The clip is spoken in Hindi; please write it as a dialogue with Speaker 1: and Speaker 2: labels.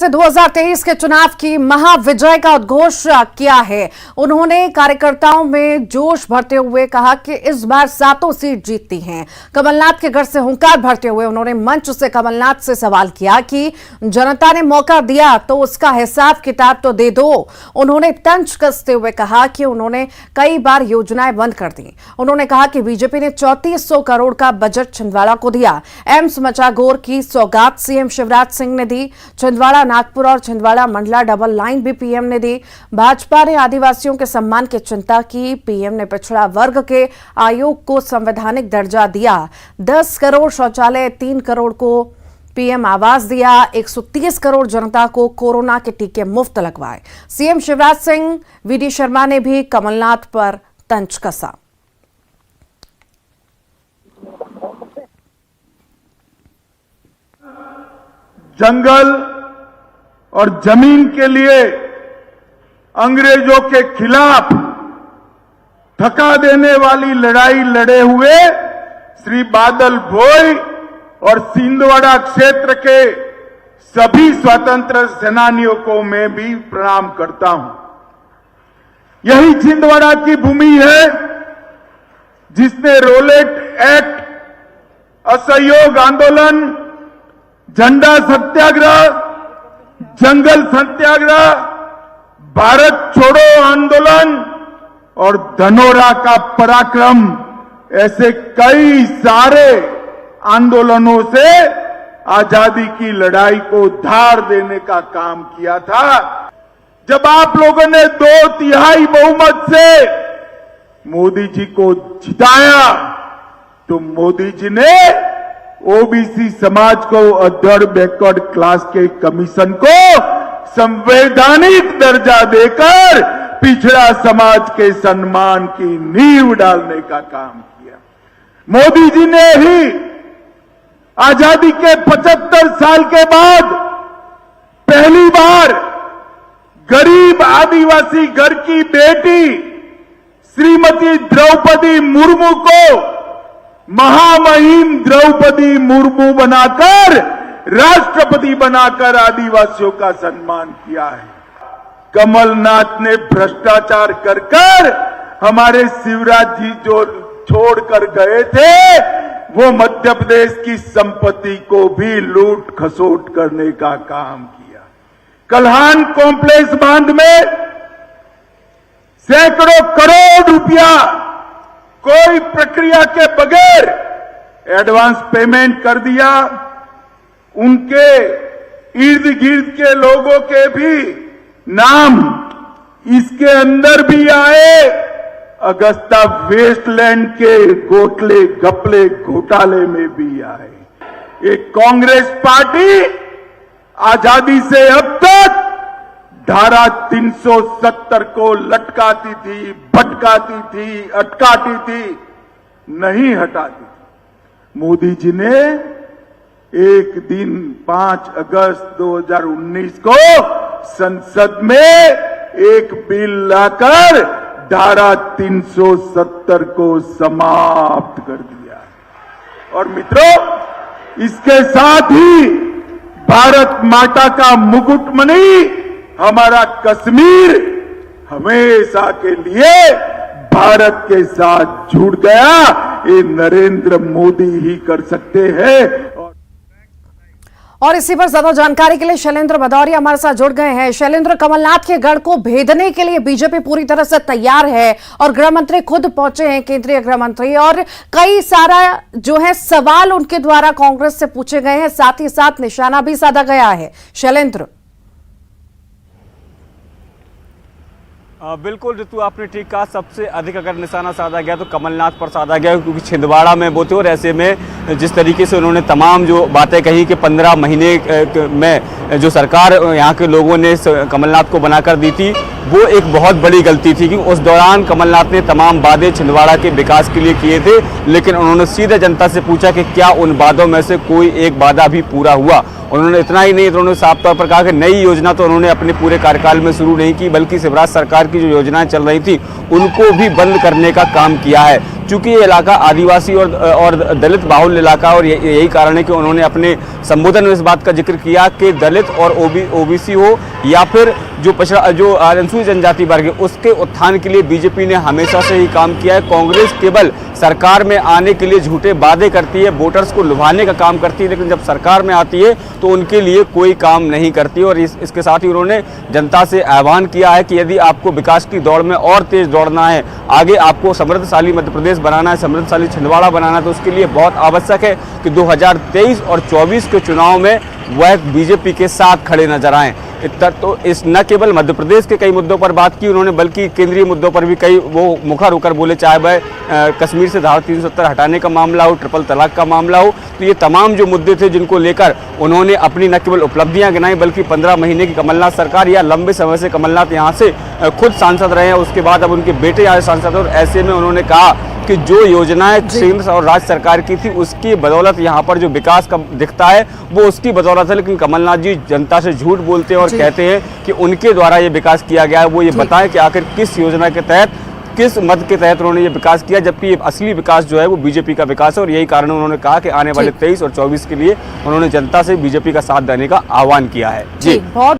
Speaker 1: से 2023 के चुनाव की महाविजय का उद्घोष किया है। उन्होंने कार्यकर्ताओं में जोश भरते हुए कहा कि इस बार 7 सीट जीतती हैं। कमलनाथ के घर से हुंकार भरते हुए उन्होंने मंच से कमलनाथ से सवाल किया कि जनता ने मौका दिया तो उसका हिसाब किताब तो दे दो। उन्होंने तंज कसते हुए कहा कि उन्होंने कई बार योजनाएं बंद कर दी। उन्होंने कहा कि बीजेपी ने 3400 करोड़ का बजट छिंदवाड़ा को दिया। एम्स मचागोर की सौगात सीएम शिवराज सिंह ने दी। छिंदवाड़ा नागपुर और छिंदवाड़ा मंडला डबल लाइन भी पीएम ने दी। भाजपा ने आदिवासियों के सम्मान की चिंता की। पीएम ने पिछड़ा वर्ग के आयोग को संवैधानिक दर्जा दिया। 10 करोड़ शौचालय, 3 करोड़ को पीएम आवास दिया। 130 करोड़ जनता को कोरोना के टीके मुफ्त लगवाए। सीएम शिवराज सिंह, वीडी शर्मा ने भी कमलनाथ पर तंज कसा।
Speaker 2: जंगल और जमीन के लिए अंग्रेजों के खिलाफ थका देने वाली लड़ाई लड़े हुए श्री बादल भोई और छिंदवाड़ा क्षेत्र के सभी स्वतंत्र सेनानियों को मैं भी प्रणाम करता हूं। यही छिंदवाड़ा की भूमि है जिसने रोलेट एक्ट, असहयोग आंदोलन, झंडा सत्याग्रह, जंगल सत्याग्रह, भारत छोड़ो आंदोलन और धनोरा का पराक्रम ऐसे कई सारे आंदोलनों से आजादी की लड़ाई को धार देने का काम किया था। जब आप लोगों ने 2/3 बहुमत से मोदी जी को जिताया तो मोदी जी ने ओबीसी समाज को अदर बैकवर्ड क्लास के कमीशन को संवैधानिक दर्जा देकर पिछड़ा समाज के सम्मान की नींव डालने का काम किया। मोदी जी ने ही आजादी के 75 साल के बाद पहली बार गरीब आदिवासी घर की बेटी श्रीमती द्रौपदी मुर्मू को महामहिम द्रौपदी मुर्मू बनाकर राष्ट्रपति बनाकर आदिवासियों का सम्मान किया है। कमलनाथ ने भ्रष्टाचार कर हमारे शिवराज जी जो छोड़कर गए थे वो मध्य प्रदेश की संपत्ति को भी लूट खसोट करने का काम किया। कल्हान कॉम्प्लेक्स बांध में सैकड़ों करोड़ रुपया कोई प्रक्रिया के बगैर एडवांस पेमेंट कर दिया। उनके इर्द गिर्द के लोगों के भी नाम इसके अंदर भी आए। अगस्ता वेस्टलैंड के गोटले घपले घोटाले में भी आए। एक कांग्रेस पार्टी आजादी से अब तक धारा 370 को लटकाती थी, भटकाती थी, अटकाती थी, नहीं हटाती थी। मोदी जी ने एक दिन 5 अगस्त 2019 को संसद में एक बिल लाकर धारा 370 को समाप्त कर दिया। और मित्रों, इसके साथ ही भारत माता का मुकुटमणि हमारा कश्मीर हमेशा के लिए भारत के साथ जुड़ गया। ये नरेंद्र मोदी ही कर सकते हैं।
Speaker 1: और इसी पर ज्यादा जानकारी के लिए शैलेंद्र भदौरिया हमारे साथ जुड़ गए हैं। शैलेंद्र, कमलनाथ के गढ़ को भेदने के लिए बीजेपी पूरी तरह से तैयार है और गृह मंत्री खुद पहुंचे हैं, केंद्रीय गृह मंत्री, और कई सारा जो है सवाल उनके द्वारा कांग्रेस से पूछे गए हैं, साथ ही साथ निशाना भी साधा गया है। शैलेंद्र।
Speaker 3: बिल्कुल ऋतु, आपने ठीक कहा। सबसे अधिक अगर निशाना साधा गया तो कमलनाथ पर साधा गया, क्योंकि छिंदवाड़ा में वो थे और ऐसे में जिस तरीके से उन्होंने तमाम जो बातें कही कि 15 महीने में जो सरकार यहाँ के लोगों ने कमलनाथ को बनाकर दी थी वो एक बहुत बड़ी गलती थी, क्योंकि उस दौरान कमलनाथ ने तमाम वादे छिंदवाड़ा के विकास के लिए किए थे, लेकिन उन्होंने सीधे जनता से पूछा कि क्या उन वादों में से कोई एक वादा भी पूरा हुआ। उन्होंने इतना ही नहीं, उन्होंने साफ तौर पर कहा कि नई योजना तो उन्होंने अपने पूरे कार्यकाल में शुरू नहीं की, बल्कि शिवराज सरकार की जो योजनाएं चल रही थी उनको भी बंद करने का काम किया है। चूंकि ये इलाका आदिवासी और दलित बाहुल्य इलाका, और यही कारण है कि उन्होंने अपने संबोधन में इस बात का जिक्र किया कि दलित और ओबीसी हो या फिर जो अनुसूचित जनजाति वर्ग है उसके उत्थान के लिए बीजेपी ने हमेशा से ही काम किया है। कांग्रेस केवल सरकार में आने के लिए झूठे वादे करती है, वोटर्स को लुभाने का काम करती है, लेकिन जब सरकार में आती है तो उनके लिए कोई काम नहीं करती। और इसके साथ ही उन्होंने जनता से आह्वान किया है कि यदि आपको विकास की दौड़ में और तेज दौड़ना है, आगे आपको समृद्धशाली मध्य प्रदेश बनाना है, समृद्धशाली छिंदवाड़ा बनाना है, तो उसके लिए बहुत आवश्यक है कि 2023 और 24 के चुनाव में वह बीजेपी के साथ खड़े नजर आएं। तो इस न केवल मध्य प्रदेश के कई मुद्दों पर बात की उन्होंने, बल्कि केंद्रीय मुद्दों पर भी कई वो मुखर होकर बोले, चाहे वह कश्मीर से धारा 370 हटाने का मामला हो, ट्रिपल तलाक का मामला हो। तो ये तमाम जो मुद्दे थे जिनको लेकर उन्होंने अपनी न केवल उपलब्धियां गिनाई, बल्कि 15 महीने की कमलनाथ सरकार या लंबे समय से कमलनाथ यहाँ से खुद सांसद रहे हैं, उसके बाद अब उनके बेटे यहाँ सांसद, और ऐसे में उन्होंने कहा कि जो योजनाएं केंद्र और राज्य सरकार की थी उसकी बदौलत यहाँ पर जो विकास का दिखता है वो उसकी बदौलत है। लेकिन कमलनाथ जी जनता से झूठ बोलते हैं और कहते हैं कि उनके द्वारा ये विकास किया गया है। वो ये बताएं कि आखिर किस योजना के तहत, किस मद के तहत उन्होंने ये विकास किया, जबकि ये असली विकास जो है वो बीजेपी का विकास है। और यही कारण उन्होंने कहा कि आने वाले 23 और 24 के लिए उन्होंने जनता से बीजेपी का साथ देने का आह्वान किया है। जी बहुत